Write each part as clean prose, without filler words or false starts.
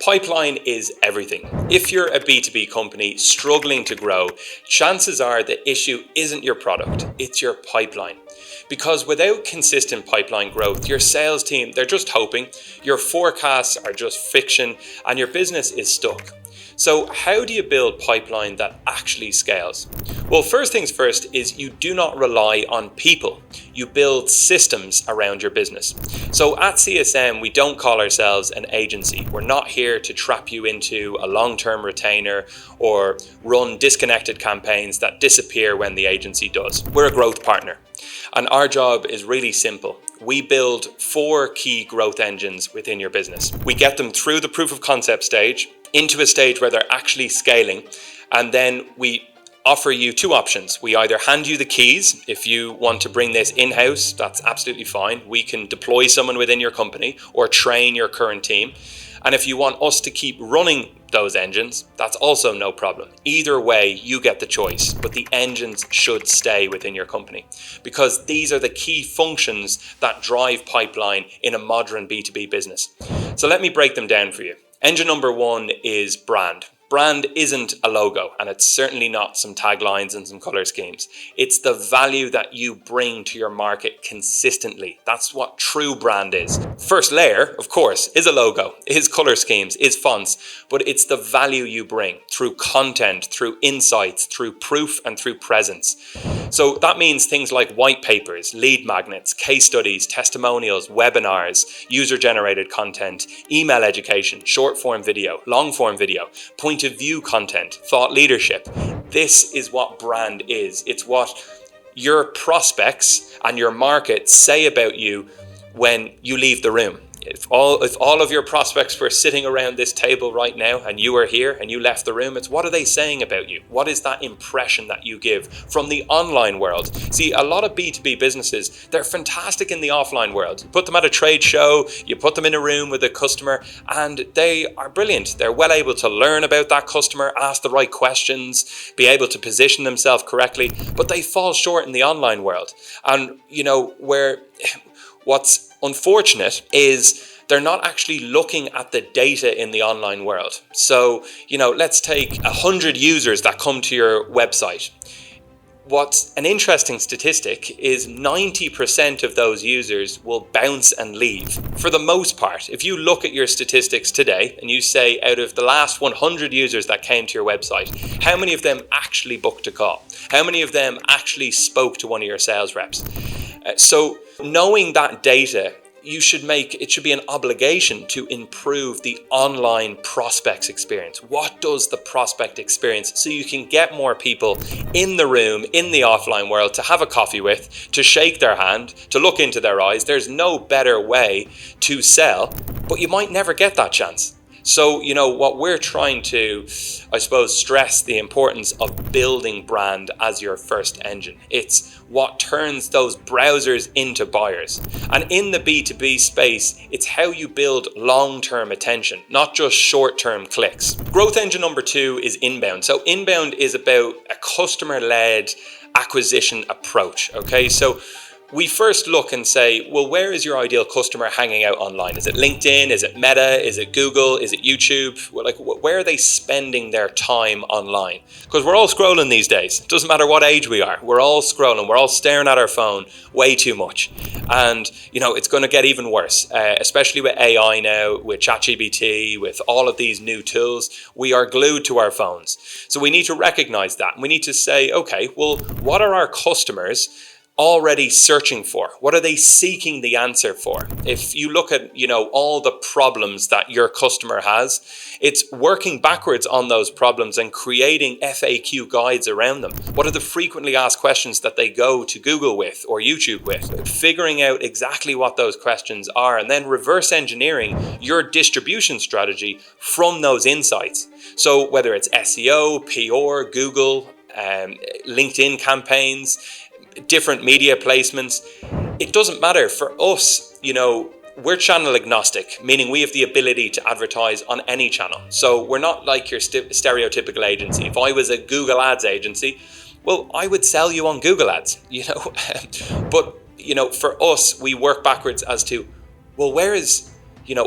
Pipeline is everything. If you're a B2B company struggling to grow, chances are the issue isn't your product, it's your pipeline. Because without consistent pipeline growth, your sales team, they're just hoping, your forecasts are just fiction, and your business is stuck. So how do you build pipeline that actually scales? Well, first things first is you do not rely on people. You build systems around your business. So at CSM, we don't call ourselves an agency. We're not here to trap you into a long-term retainer or run disconnected campaigns that disappear when the agency does. We're a growth partner. And our job is really simple. We build 4 key growth engines within your business. We get them through the proof of concept stage, into a stage where they're actually scaling, and then we offer you 2 options. We either hand you the keys. If you want to bring this in-house, that's absolutely fine. We can deploy someone within your company or train your current team. And if you want us to keep running those engines, that's also no problem. Either way, you get the choice, but the engines should stay within your company because these are the key functions that drive pipeline in a modern B2B business. So let me break them down for you. Engine number 1 is brand. Brand isn't a logo, and it's certainly not some taglines and some color schemes. It's the value that you bring to your market consistently. That's what true brand is. First layer, of course, is a logo, is color schemes, is fonts, but it's the value you bring through content, through insights, through proof, and through presence. So that means things like white papers, lead magnets, case studies, testimonials, webinars, user-generated content, email education, short-form video, long-form video, point of view content, thought leadership. This is what brand is. It's what your prospects and your market say about you when you leave the room. If all of your prospects were sitting around this table right now and you were here and you left the room, it's what are they saying about you? What is that impression that you give from the online world? See, a lot of B2B businesses, they're fantastic in the offline world. You put them at a trade show, you put them in a room with a customer, and they are brilliant. They're well able to learn about that customer, ask the right questions, be able to position themselves correctly, but they fall short in the online world. And, what's unfortunate is they're not actually looking at the data in the online world. So, let's take 100 users that come to your website. What's an interesting statistic is 90% of those users will bounce and leave. For the most part, if you look at your statistics today and you say out of the last 100 users that came to your website, how many of them actually booked a call? How many of them actually spoke to one of your sales reps? So knowing that data, it should be an obligation to improve the online prospects experience. What does the prospect experience so you can get more people in the room, in the offline world to have a coffee with, to shake their hand, to look into their eyes? There's no better way to sell, but you might never get that chance. So, what we're trying to, stress the importance of building brand as your first engine. It's what turns those browsers into buyers. And in the B2B space, it's how you build long-term attention, not just short-term clicks. Growth engine number 2 is inbound. So inbound is about a customer-led acquisition approach, okay? So we first look and say, well, where is your ideal customer hanging out online? Is it LinkedIn? Is it Meta? Is it Google? Is it YouTube? Where are they spending their time online? Because we're all scrolling these days. It doesn't matter what age we are. We're all scrolling. We're all staring at our phone way too much. And, it's going to get even worse, especially with AI now, with ChatGPT, with all of these new tools. We are glued to our phones. So we need to recognize that. We need to say, okay, well, what are our customers already searching for? What are they seeking the answer for? If you look at, all the problems that your customer has, it's working backwards on those problems and creating FAQ guides around them. What are the frequently asked questions that they go to Google with or YouTube with? Figuring out exactly what those questions are and then reverse engineering your distribution strategy from those insights. So whether it's SEO, PR, Google, LinkedIn campaigns, different media placements, it doesn't matter. For us, we're channel agnostic, meaning we have the ability to advertise on any channel. So we're not like your stereotypical agency. If I was a Google Ads agency, well, I would sell you on Google Ads, But, for us, we work backwards as to, well, where is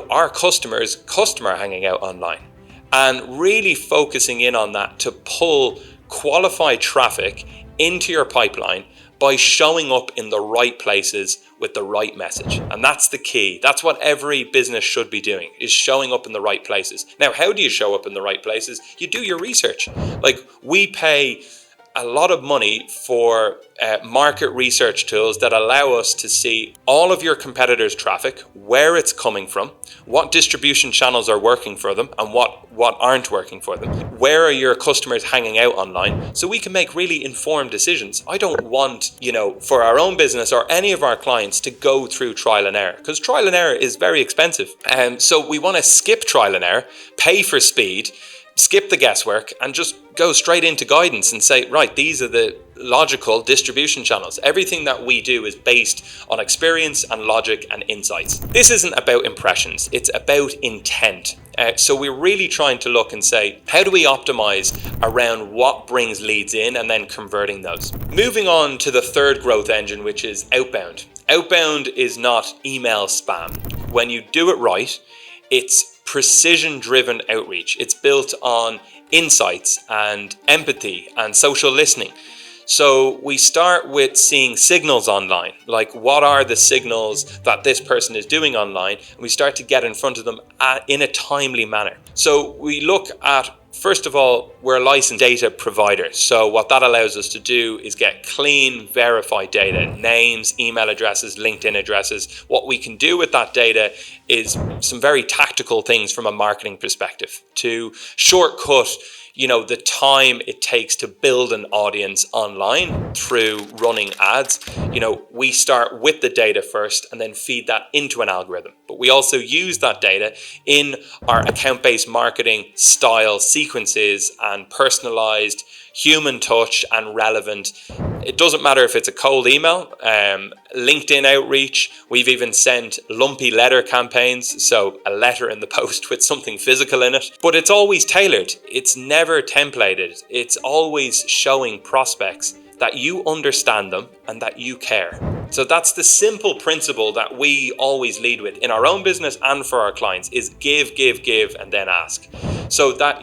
our customer hanging out online, and really focusing in on that to pull qualified traffic into your pipeline by showing up in the right places with the right message. And that's the key. That's what every business should be doing, is showing up in the right places. Now, how do you show up in the right places? You do your research. Like, we pay a lot of money for market research tools that allow us to see all of your competitors' traffic, where it's coming from, what distribution channels are working for them and what aren't working for them. Where are your customers hanging out online? So we can make really informed decisions. I don't want, for our own business or any of our clients to go through trial and error, because trial and error is very expensive. So we want to skip trial and error, pay for speed, skip the guesswork, and just go straight into guidance and say, right, these are the logical distribution channels. Everything that we do is based on experience and logic and insights. This isn't about impressions, it's about intent. So we're really trying to look and say, how do we optimize around what brings leads in and then converting those? Moving on to the third growth engine, which is outbound. Outbound is not email spam. When you do it right, it's precision-driven outreach. It's built on insights and empathy and social listening. So we start with seeing signals online, like what are the signals that this person is doing online, and we start to get in front of them in a timely manner. So we look at, first of all, we're a licensed data provider. So what that allows us to do is get clean, verified data, names, email addresses, LinkedIn addresses. What we can do with that data is some very tactical things from a marketing perspective to shortcut the time it takes to build an audience online through running ads. We start with the data first and then feed that into an algorithm. But we also use that data in our account-based marketing style sequences and personalized, human touch and relevant. It doesn't matter if it's a cold email, LinkedIn outreach. We've even sent lumpy letter campaigns, so a letter in the post with something physical in it. But it's always tailored. It's never templated. It's always showing prospects that you understand them and that you care. So that's the simple principle that we always lead with in our own business and for our clients, is give, and then ask. So that,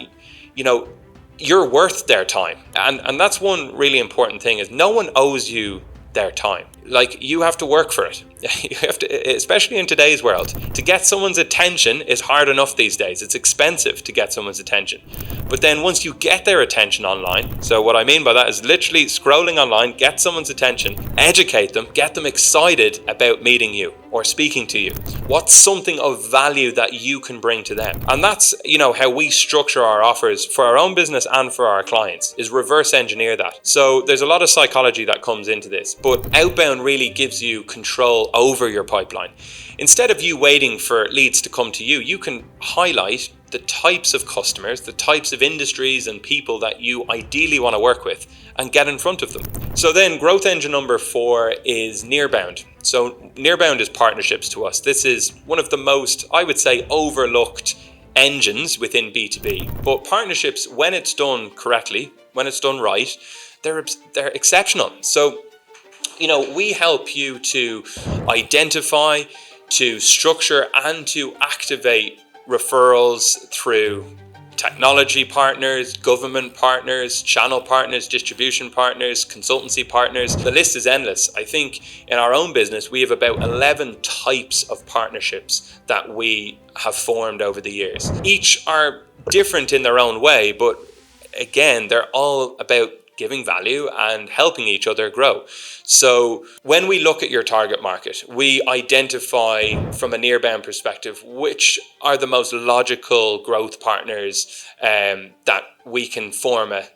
you're worth their time. And that's one really important thing, is no one owes you their time. Like, you have to work for it. You have to, especially in today's world, to get someone's attention is hard enough these days. It's expensive to get someone's attention. But then once you get their attention online, so what I mean by that is literally scrolling online, get someone's attention, educate them, get them excited about meeting you or speaking to you. What's something of value that you can bring to them? And that's, how we structure our offers for our own business and for our clients, is reverse engineer that. So there's a lot of psychology that comes into this, but outbound really gives you control over your pipeline. Instead of you waiting for leads to come to you, you can highlight the types of customers, the types of industries and people that you ideally want to work with and get in front of them. So then growth engine number 4 is Nearbound. So Nearbound is partnerships to us. This is one of the most, I would say, overlooked engines within B2B. But partnerships, when it's done correctly, when it's done right, they're exceptional. So we help you to identify, to structure and to activate referrals through technology partners, government partners, channel partners, distribution partners, consultancy partners. The list is endless. I think in our own business, we have about 11 types of partnerships that we have formed over the years. Each are different in their own way, but again, they're all about giving value and helping each other grow. So when we look at your target market, we identify from a Nearbound perspective which are the most logical growth partners that we can form a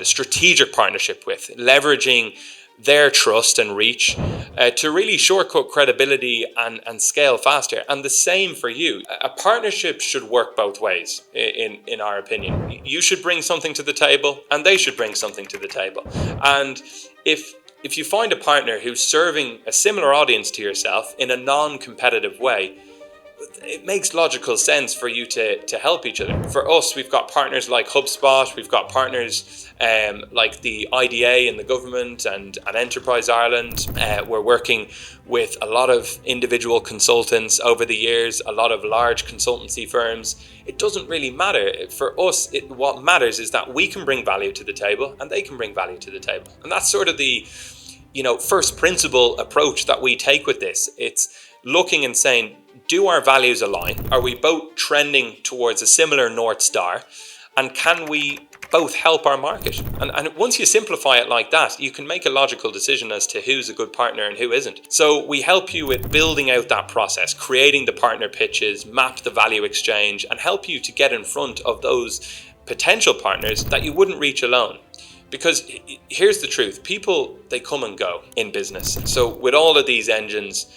strategic partnership with, leveraging their trust and reach to really shortcut credibility and scale faster. And the same for you. A partnership should work both ways, in our opinion. You should bring something to the table and they should bring something to the table. And if you find a partner who's serving a similar audience to yourself in a non-competitive way, it makes logical sense for you to help each other. For us, we've got partners like HubSpot, we've got partners like the IDA and the government and Enterprise Ireland. We're working with a lot of individual consultants over the years, a lot of large consultancy firms. It doesn't really matter. For us, what matters is that we can bring value to the table and they can bring value to the table. And that's sort of the first principle approach that we take with this. It's looking and saying, do our values align? Are we both trending towards a similar North Star? And can we both help our market? And once you simplify it like that, you can make a logical decision as to who's a good partner and who isn't. So we help you with building out that process, creating the partner pitches, map the value exchange, and help you to get in front of those potential partners that you wouldn't reach alone. Because here's the truth, people, they come and go in business. So with all of these engines,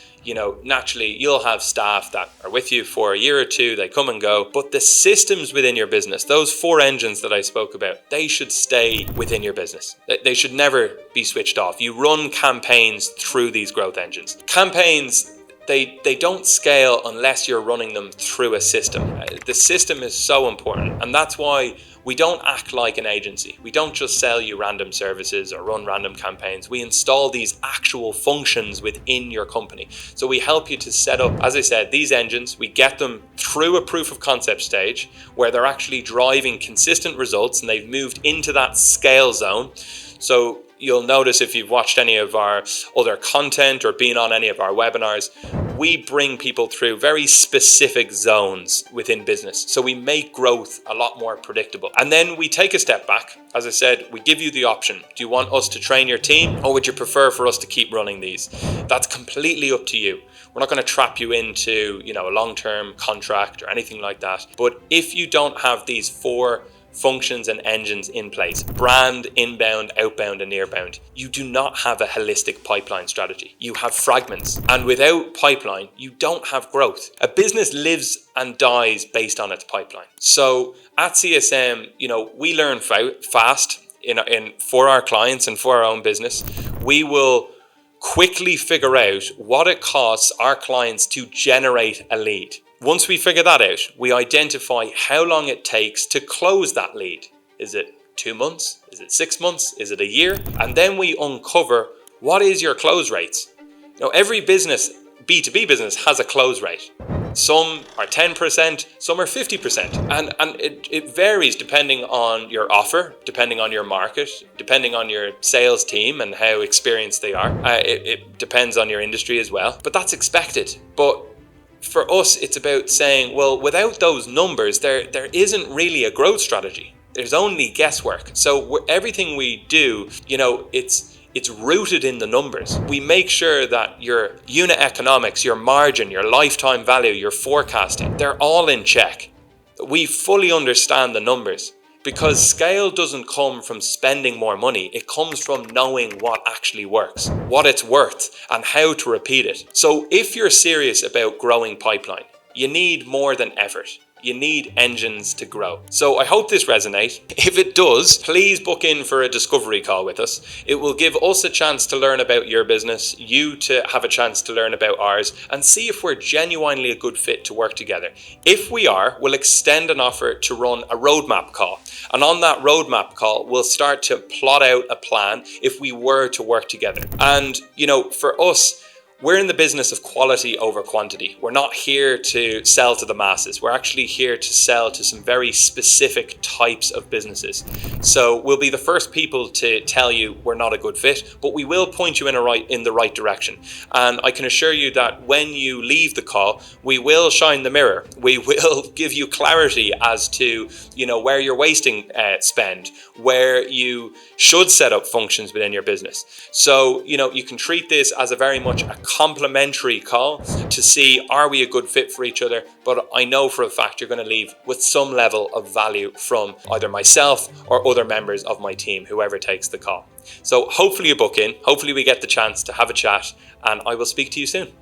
naturally you'll have staff that are with you for a year or two, they come and go, but the systems within your business, those 4 engines that I spoke about, they should stay within your business. They should never be switched off. You run campaigns through these growth engines. Campaigns, they don't scale unless you're running them through a system. The system is so important, and that's why we don't act like an agency. We don't just sell you random services or run random campaigns. We install these actual functions within your company. So we help you to set up, as I said, these engines. We get them through a proof of concept stage where they're actually driving consistent results and they've moved into that scale zone. So you'll notice if you've watched any of our other content or been on any of our webinars, we bring people through very specific zones within business. So we make growth a lot more predictable. And then we take a step back. As I said, we give you the option. Do you want us to train your team, or would you prefer for us to keep running these? That's completely up to you. We're not going to trap you into, a long-term contract or anything like that. But if you don't have these 4 functions and engines in place, brand, inbound, outbound, and nearbound, you do not have a holistic pipeline strategy. You have fragments. And without pipeline, you don't have growth. A business lives and dies based on its pipeline. So at CSM, we learn fast for our clients and for our own business. We will quickly figure out what it costs our clients to generate a lead. Once we figure that out, we identify how long it takes to close that lead. Is it 2 months? Is it 6 months? Is it a year? And then we uncover, what is your close rates? Every business, B2B business, has a close rate. Some are 10%, some are 50%. And it varies depending on your offer, depending on your market, depending on your sales team and how experienced they are. It depends on your industry as well. But that's expected. But for us, it's about saying, well, without those numbers, there isn't really a growth strategy. There's only guesswork. So everything we do, it's rooted in the numbers. We make sure that your unit economics, your margin, your lifetime value, your forecasting, they're all in check. We fully understand the numbers. Because scale doesn't come from spending more money, it comes from knowing what actually works, what it's worth, and how to repeat it. So if you're serious about growing pipeline, you need more than effort. You need engines to grow. So I hope this resonates. If it does, please book in for a discovery call with us. It will give us a chance to learn about your business, you to have a chance to learn about ours, and see if we're genuinely a good fit to work together. If we are, we'll extend an offer to run a roadmap call. And on that roadmap call, we'll start to plot out a plan if we were to work together. And, for us, we're in the business of quality over quantity. We're not here to sell to the masses. We're actually here to sell to some very specific types of businesses. So we'll be the first people to tell you we're not a good fit, but we will point you in the right direction. And I can assure you that when you leave the call, we will shine the mirror. We will give you clarity as to, where you're wasting spend, where you should set up functions within your business. So, you can treat this as a very much a complementary call to see, are we a good fit for each other? But I know for a fact you're going to leave with some level of value from either myself or other members of my team, whoever takes the call. So hopefully you book in, hopefully we get the chance to have a chat, and I will speak to you soon.